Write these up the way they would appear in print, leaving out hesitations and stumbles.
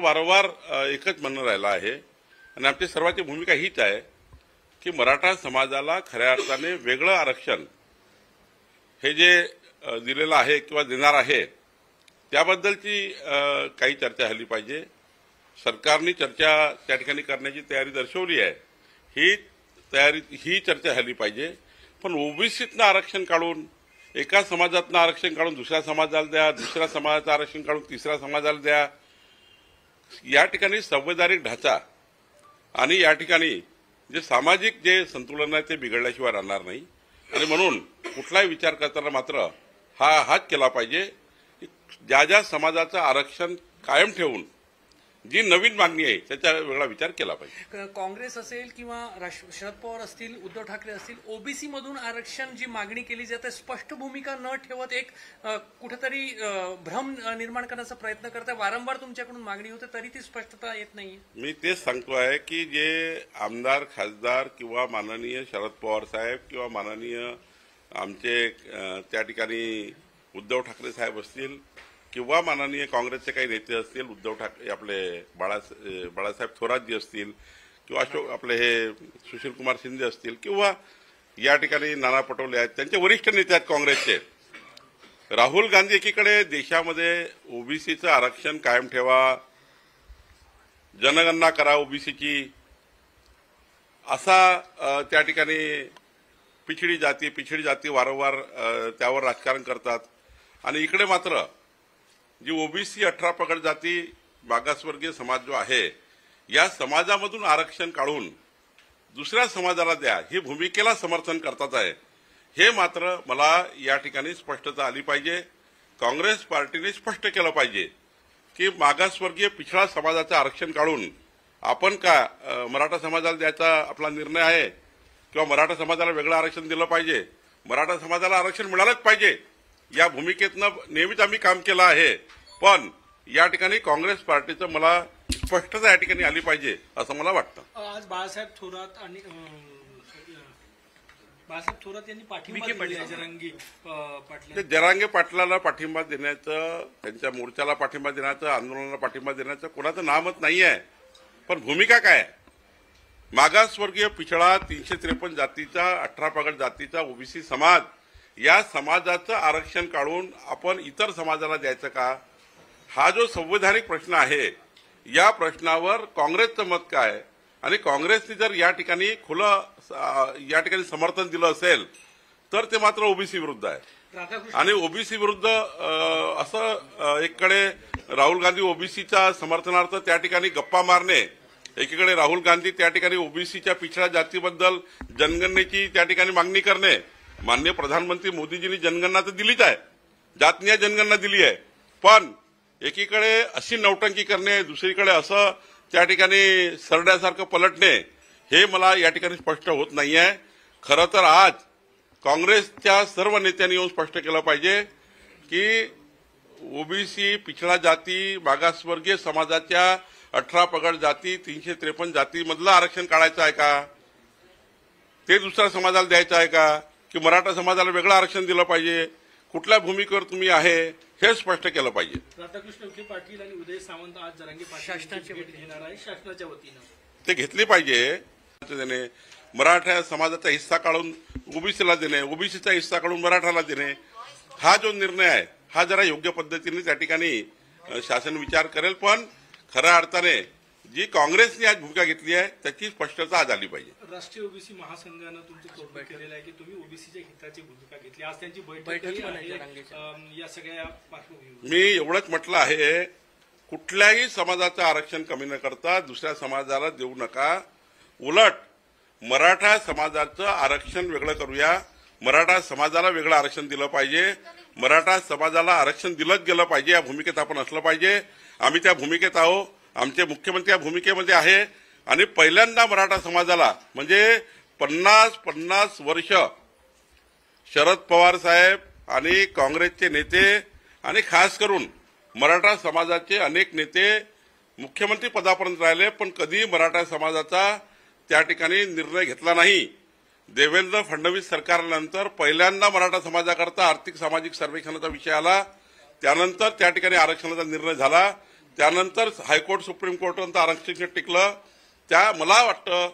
आमचं वारंवार एकच म्हणणं राहिलं आहे आणि आमची सर्वांची भूमिका हीच आहे की मराठा समाजाला खऱ्या अर्थाने वेगळं आरक्षण हे जे दिलेलं आहे किंवा देणार आहे त्याबद्दलची काही चर्चा झाली पाहिजे। सरकारने चर्चा त्या ठिकाणी करण्याची तयारी दर्शवली आहे। ही चर्चा झाली पाहिजे, पण ओबीसीतनं आरक्षण काढून एका समाजातनं आरक्षण काढून दुसऱ्या समाजाला द्या, दुसऱ्या समाजाचं आरक्षण काढून तिसऱ्या समाजाला द्या, या ठिकाणी संवैधानिक ढाचा आणि या ठिकाणी जे सामाजिक जे संतुलन आहे ते बिघडल्याशिवाय राहणार नाही। आणि म्हणून कुठलाही विचार करताना मात्र हाच केला पाहिजे की ज्या ज्या समाजाचं आरक्षण कायम ठेवून जी नवीन मागणी आहे त्याचा वेगळा विचार केला पाहिजे। काँग्रेस असेल किंवा शरद पवार असतील, उद्धव ठाकरे असतील, ओबीसी मधून आरक्षण जी मागणी केली जाते स्पष्ट भूमिका न ठेवत एक कुठेतरी भ्रम निर्माण करण्याचा प्रयत्न करतात। वारंवार तुमच्याकडून मागणी होते तरी ती स्पष्टता येत नाही। मी तेच सांगतो आहे की जे आमदार खासदार किंवा माननीय शरद पवार साहेब किंवा माननीय आमचे त्या ठिकाणी उद्धव ठाकरे साहेब असतील किंवा माननीय काँग्रेसचे काही नेते असतील, उद्धव ठाकरे आपले बाळासाहेब थोरातजी असतील किंवा अशोक आपले हे सुशीलकुमार शिंदे असतील किंवा या ठिकाणी नाना पटोले आहेत, त्यांचे वरिष्ठ नेते आहेत काँग्रेसचे। राहुल गांधी एकीकडे देशामध्ये ओबीसीचं आरक्षण कायम ठेवा, जनगणना करा ओबीसीची असा त्या ठिकाणी पिछडी जाती वारंवार त्यावर राजकारण करतात। आणि इकडे मात्र जी ओबीसी 18 पगड जाती मागासवर्गीय समाज जो आहे या समाजामधून आरक्षण काढून दुसऱ्या समाजाला द्या ही भूमिकेला समर्थन करतात आहे। हे मात्र मला या ठिकाणी स्पष्टता आली पाहिजे। काँग्रेस पार्टीने स्पष्ट केलं पाहिजे की मागासवर्गीय पिछडा समाजाचं आरक्षण काढून आपण का मराठा समाजाला द्यायचा आपला निर्णय आहे किंवा मराठा समाजाला वेगळं आरक्षण दिलं पाहिजे, मराठा समाजाला आरक्षण मिळालंच पाहिजे या भूमिकेतनं नेहमीच आम्ही काम केलं आहे। पण या ठिकाणी काँग्रेस पार्टीचं मला स्पष्टता या ठिकाणी आली पाहिजे असं मला वाटतं। आज बाळासाहेब थोरात यांनी पाठिंबा दिला जरांगे पाटील, जरांगे पाटलाला पाठिंबा देण्याचं, त्यांच्या मोर्चाला पाठिंबा देण्याचं, आंदोलनाला पाठिंबा देण्याचं कोणाचं नामच नाही आहे। पण भूमिका काय? मागासवर्गीय पिछडा 353 जातीचा 18 पगड जातीचा ओबीसी समाज या समाजाचं आरक्षण काढून आपण इतर समाजाला द्यायचं का? हा जो संवैधानिक प्रश्न आहे या प्रश्नावर काँग्रेसचं मत काय आणि काँग्रेसने जर या ठिकाणी खुलं या ठिकाणी समर्थन दिलं असेल तर ते मात्र ओबीसी विरुद्ध आहे। आणि ओबीसी विरुद्ध असं एककडे राहुल गांधी ओबीसीच्या समर्थनार्थ त्या ठिकाणी गप्पा मारणे, एकीकडे राहुल गांधी त्या ठिकाणी ओबीसीच्या पिछडा जातीबद्दल जनगणनेची त्या ठिकाणी मागणी करणे। माननीय प्रधानमंत्री मोदीजींनी जनगणना तर दिलीच आहे, जातनीय जनगणना दिली आहे, पण एकीकडे अशी नौटंकी करणे, दुसरीकडे असं त्या ठिकाणी सरड्यासारखं पलटणे हे मला या ठिकाणी स्पष्ट होत नाही आहे। खरं तर आज काँग्रेसच्या सर्व नेत्यांनी येऊन स्पष्ट केलं पाहिजे की ओबीसी पिछडा जाती मागासवर्गीय समाजाच्या 18 पगड जाती 353 जातीमधलं आरक्षण काढायचं आहे का, ते दुसऱ्या समाजाला द्यायचं आहे का, की मराठा समाजाला वेगळं आरक्षण दिलं पाहिजे, कुठल्या भूमिकेवर तुम्ही आहे हे स्पष्ट केलं पाहिजे। राधाकृष्ण विखे पाटील आणि उदय सामंत आज जरांगे पाटील भेट घेणार आहे शासनाच्या वतीनं, ते घेतली पाहिजे। देणे, मराठा समाजाचा हिस्सा काढून ओबीसीला देणे, ओबीसीचा हिस्सा काढून मराठाला देणे, हा जो निर्णय आहे हा जरा योग्य पद्धतीने त्या ठिकाणी शासन विचार करेल। पण खऱ्या अर्थाने जी काँग्रेसने आज भूमिका घेतली आहे त्याची स्पष्टता आज आली पाहिजे। राष्ट्रीय ओबीसी महासंघानं तुमचं कौतुक केलेलं आहे की तुम्ही ओबीसीच्या हिताची भूमिका घेतली, आज त्यांची बैठक या सगळ्या पार्श्वभूमीवर मी एवढंच म्हटलं आहे, कुठल्याही समाजाचं आरक्षण कमी न करता दुसऱ्या समाजाला देऊ नका, उलट मराठा समाजाचं आरक्षण वेगळं करूया, मराठा समाजाला वेगळं आरक्षण दिलं पाहिजे, मराठा समाजाला आरक्षण दिलंच गेलं पाहिजे या भूमिकेत आपण असलं पाहिजे। आम्ही त्या भूमिकेत आहोत, आमचे मुख्यमंत्री या भूमिकेमध्ये आहे आणि पहिल्यांदा मराठा समाजाला म्हणजे 50 वर्ष शरद पवार साहेब आणि काँग्रेसचे नेते आणि खास करून मराठा समाजाचे अनेक नेते मुख्यमंत्री पदापर्यंत राहिले, पण कधी मराठा समाजाचा त्या ठिकाणी निर्णय घेतला नाही। देवेंद्र फडणवीस सरकारनंतर पहिल्यांदा मराठा समाजाकरता आर्थिक सामाजिक सर्वेक्षणाचा विषय आला, त्यानंतर त्या ठिकाणी आरक्षणाचा निर्णय झाला। त्यानंतर हायकोर्ट सुप्रीम कोर्टापर्यंत आरक्षण टिकलं. मला वाटतं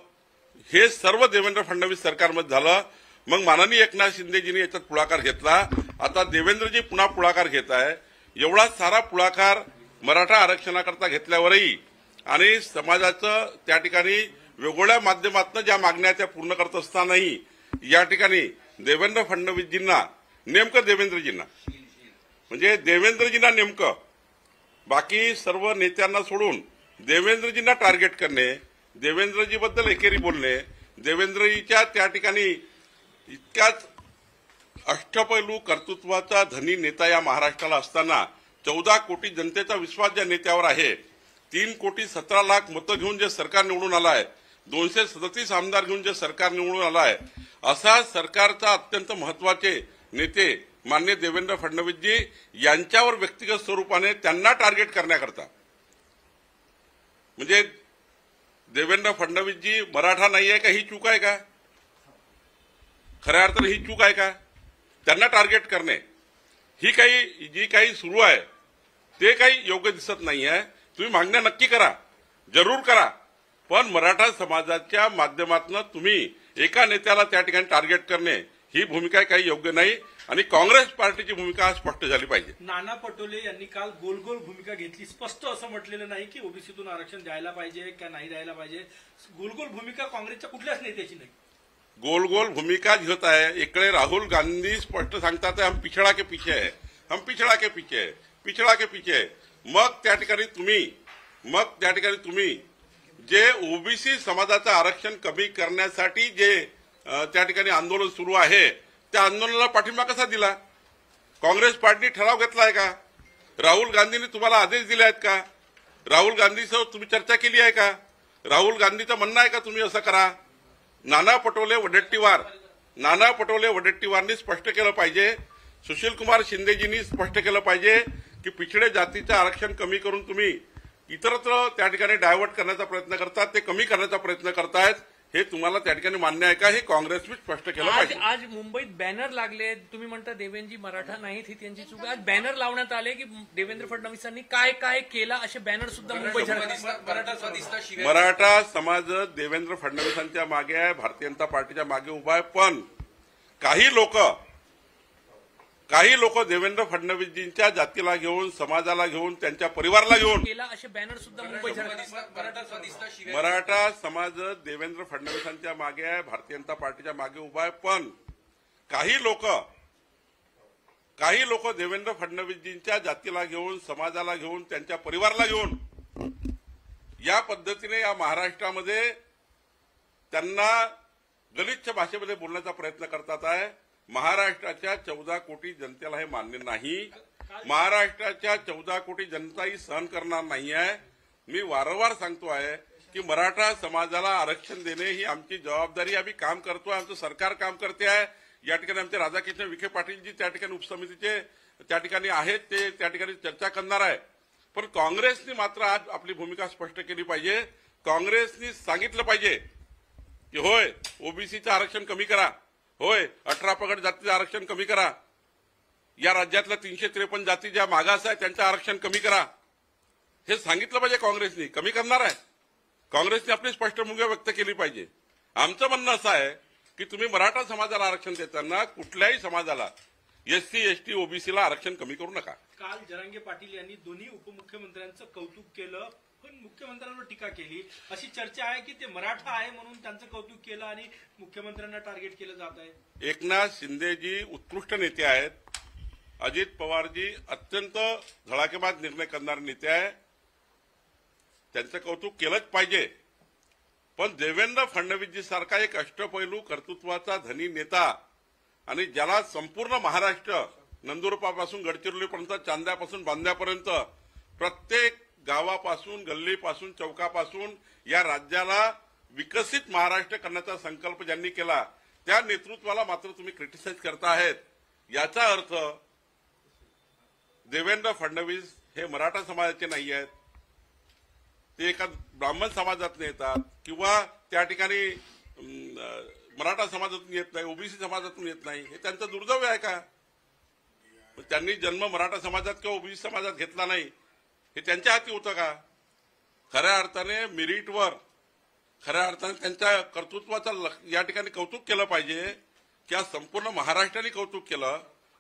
हे सर्व देवेंद्र फडणवीस सरकारमध्ये झालं. मग माननीय एकनाथ शिंदेजींनी याच्यात पुढाकार घेतला. आता देवेंद्रजी पुन्हा पुढाकार घेत आहे. एवढा सारा पुढाकार मराठा आरक्षणाकरता घेतल्यावरही आणि समाजाचं त्या ठिकाणी वेगवेगळ्या माध्यमातून ज्या मागण्या त्या पूर्ण करत असतानाही या ठिकाणी देवेंद्र फडणवीसजींना नेमकं देवेंद्रजींना नेमकं बाकी सर्व नेत्यांना सोडून देवेंद्रजींना टार्गेट करणे, देवेंद्रजीबद्दल एकेरी बोलणे, देवेंद्रजीच्या त्या ठिकाणी इतक्याच अष्टपैलू कर्तृत्वाचा धनी नेता या महाराष्ट्राला असताना 14 कोटी जनतेचा विश्वास ज्या नेत्यावर आहे, 3,17,00,000 मतं घेऊन जे सरकार निवडून आलाय, 237 आमदार घेऊन जे सरकार निवडून आलाय, असा सरकारचा अत्यंत महत्वाचे नेते माननीय देवेंद्र फडणवीसजी यांच्यावर व्यक्तिगत स्वरूपाने त्यांना टार्गेट करण्याकरता म्हणजे देवेंद्र फडणवीसजी मराठा नाही आहे का ही चूक आहे का? खऱ्या अर्थाने ही चूक आहे का? त्यांना टार्गेट करणे ही जी काही सुरू आहे ते काही योग्य दिसत नाही आहे. तुम्ही मागण्या नक्की करा, जरूर करा, पण मराठा समाजाच्या माध्यमातून तुम्ही एका नेत्याला त्या ठिकाणी टार्गेट करणे ही भूमिका काही योग्य नाही आणि काँग्रेस पार्टीची भूमिका स्पष्ट झाली पाहिजे. नाना पटोले यांनी काल गोल गोल भूमिका घेतली. स्पष्ट असं म्हटलेलं नाही की ओबीसीतून आरक्षण द्यायला पाहिजे का नाही द्यायला पाहिजे. गोल गोल भूमिका काँग्रेसच्या कुठल्याच नेत्याची नाही. गोल गोल भूमिका घेत आहे. इकडे राहुल गांधी स्पष्ट सांगतात हम पिछड़ा के पीछे है, हम पिछड़ा के पीछे है, पिछड़ा के पीछे है. मग त्या ठिकाणी तुम्ही जे ओबीसी समाजाचं आरक्षण कमी करण्यासाठी जे त्या ठिकाणी आंदोलन सुरू आहे त्या आंदोलनाला पाठिंबा कसा दिला? काँग्रेस पार्टी ठराव घेतलाय का? राहुल गांधींनी तुम्हाला आदेश दिले आहेत का? राहुल गांधीसोबत तुम्ही चर्चा केली आहे का? राहुल गांधीचं म्हणणं आहे का तुम्ही असं करा? नाना पटोले वडेट्टीवारनी स्पष्ट केलं पाहिजे. सुशीलकुमार शिंदेजींनी स्पष्ट केलं पाहिजे की पिछडे जातीचं आरक्षण कमी करून तुम्ही इतरत्र त्या ठिकाणी डायव्हर्ट करण्याचा प्रयत्न करतात, ते कमी करण्याचा प्रयत्न करतायत. हे तुम्हाला त्या ठिकाणी मान्य आहे का? हे काँग्रेसने स्पष्ट केलं पाहिजे. आज मुंबईत बॅनर लागले. तुम्ही म्हणता देवेंद्रजी मराठा नाहीत ही त्यांची चूक. आज बॅनर लावण्यात आले की देवेंद्र फडणवीसांनी काय काय केलं असे बॅनर सुद्धा मुंबईत. मराठा समाज देवेंद्र फडणवीसांच्या मागे आहे, भारतीय जनता पार्टीच्या मागे उभा आहे. पण काही लोक देवेंद्र फडणवीसजींच्या जातीला घेऊन, समाजाला घेऊन, त्यांच्या परिवाराला घेऊन केला असे बॅनर सुद्धा मुंबईत. मराठा समाज देवेंद्र फडणवीसांच्या मागे आहे, भारतीय जनता पार्टीच्या मागे उभा आहे. पण काही लोक देवेंद्र फडणवीसजींच्या जातीला घेऊन, समाजाला घेऊन, त्यांच्या परिवाराला घेऊन या पद्धतीने या महाराष्ट्रामध्ये त्यांना गलिच्छ भाषेमध्ये बोलण्याचा प्रयत्न करतात आहे. महाराष्ट्राच्या 14 कोटी जनतेला हे मान्य नाही. महाराष्ट्राच्या 14 कोटी जनताही सहन करणार नाही आहे. मी वारंवार सांगतो आहे की मराठा समाजाला आरक्षण देणे ही आमची जबाबदारी. आम्ही काम करतोय, आमचं सरकार काम करते आहे. या ठिकाणी आमचे राधाकृष्ण विखे पाटीलजी त्या ठिकाणी उपसमितीचे त्या ठिकाणी आहेत, ते त्या ठिकाणी चर्चा करणार आहे. पण काँग्रेसने मात्र आज आपली भूमिका स्पष्ट केली पाहिजे. काँग्रेसने सांगितलं पाहिजे की होय ओबीसीचं आरक्षण कमी करा, होय 18 पगड जातीचं आरक्षण कमी करा, या राज्यातल्या 353 जाती ज्या मागास आहेत त्यांचं आरक्षण कमी करा. हे सांगितलं पाहिजे. काँग्रेसने कमी करणार आहे. काँग्रेसने आपली स्पष्ट भूमिका व्यक्त केली पाहिजे. आमचं म्हणणं असं आहे की तुम्ही मराठा समाजाला आरक्षण देताना कुठल्याही समाजाला एससी, एसटी, ओबीसीला आरक्षण कमी करू नका. काल जरांगे पाटील यांनी दोन्ही उपमुख्यमंत्र्यांचं कौतुक केलं पण मुख्यमंत्र्यांवर टीका केली. अशी चर्चा आहे की ते मराठा आहे म्हणून त्यांचं कौतुक केलं आणि मुख्यमंत्र्यांना टार्गेट केलं जात आहे. एकनाथ शिंदेजी उत्कृष्ट नेते आहेत. अजित पवारजी अत्यंत धडाकेबाज निर्णय करणारे नेते आहे. त्यांचं कौतुक केलंच पाहिजे. पण देवेंद्र फडणवीसजी सारखा एक अष्टपैलू कर्तृत्वाचा धनी नेता आणि ज्याला संपूर्ण महाराष्ट्र नंदुरबारपासून गडचिरोलीपर्यंत, चांद्यापासून बांद्यापर्यंत प्रत्येक गावापासून, गल्लीपासून, चौकापासून या राज्याला विकसित महाराष्ट्र करण्याचा संकल्प ज्यांनी केला त्या नेतृत्वाला मात्र तुम्ही क्रिटिसाइज करता आहेत. याचा अर्थ देवेंद्र फडणवीस हे मराठा समाजाचे नाही आहेत, ते एका ब्राह्मण समाजातून येतात किंवा त्या ठिकाणी मराठा समाजातून येत नाही, ओबीसी समाजातून येत नाही. हे त्यांचं दुर्दैव आहे का? त्यांनी जन्म मराठा समाजात किंवा ओबीसी समाजात घेतला नाही हे त्यांच्या हाती होतं का? खऱ्या अर्थाने मेरिटवर, खऱ्या अर्थाने त्यांच्या कर्तृत्वाचं या ठिकाणी कौतुक केलं पाहिजे की आज संपूर्ण महाराष्ट्राने कौतुक केलं.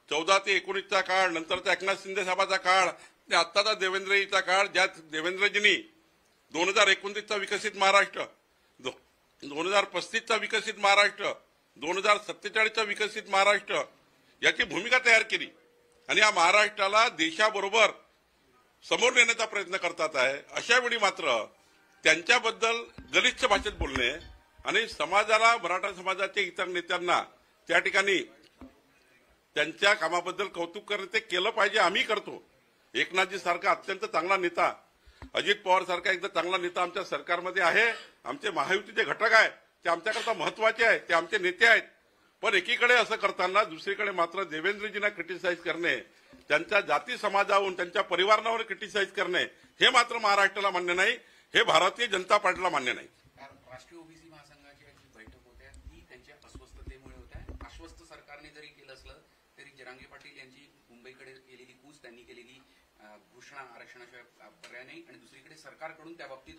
14 ते 19चा काळ, नंतरचा एकनाथ शिंदे साहेबाचा काळ, आत्ताचा देवेंद्रजीचा काळ, ज्यात देवेंद्रजींनी 2029चा विकसित महाराष्ट्र, 2035चा विकसित महाराष्ट्र, 2047चा विकसित महाराष्ट्र याची भूमिका तयार केली आणि या महाराष्ट्राला देशाबरोबर समोर नेण्याचा प्रयत्न करतात आहे. अशा वेळी मात्र त्यांच्याबद्दल गलिच्छ भाषेत बोलणे आणि समाजाला, मराठा समाजाच्या इतर नेत्यांना त्या ठिकाणी त्यांच्या कामाबद्दल कौतुक करणे ते केलं पाहिजे. आम्ही करतो. एकनाथजी सारखा अत्यंत चांगला नेता, अजित पवार सारखा एकदा चांगला नेता आमच्या सरकारमध्ये आहे. आमचे महायुतीचे घटक आहे ते आमच्याकरता महत्वाचे आहे, ते आमचे नेते आहेत. पण एकीकडे असं करताना दुसरीकडे मात्र देवेंद्रजींना क्रिटिसाइज करणे, त्यांच्या जाती समाजावरून, त्यांच्या परिवारावर क्रिटिसाइज करणे हे मात्र महाराष्ट्राला मान्य नाही, हे भारतीय जनता पार्टीला मान्य नाही. राष्ट्रीय ओबीसी महासंघाची जी बैठक होत्या ती त्यांच्या अस्वस्थतेमुळे होत आहे. आश्वस्त सरकारने जरी केलं असलं तरी जरांगे पाटील यांची मुंबईकडे केलेली कूच, त्यांनी केलेली घोषणा आरक्षणाशिवाय पर्याय नाही आणि दुसरीकडे सरकारकडून त्या बाबतीत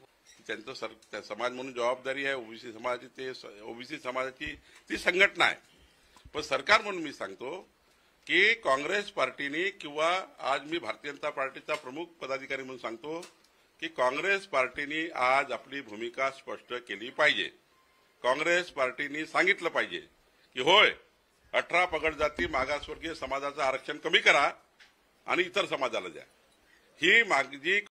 त्यांचं समाज म्हणून जबाबदारी आहे. ओबीसी समाजाची, ते ओबीसी समाजाची ती संघटना आहे. पण सरकार म्हणून मी सांगतो की काँग्रेस पार्टीने, किंवा आज मी भारतीय जनता पार्टीचा प्रमुख पदाधिकारी म्हणून सांगतो की काँग्रेस पार्टीने आज आपली भूमिका स्पष्ट केली पाहिजे. काँग्रेस पार्टीने सांगितलं पाहिजे की होय, 18 पगड जाती मागासवर्गीय समाजाचं आरक्षण कमी करा आणि इतर समाजाला द्या. ही जी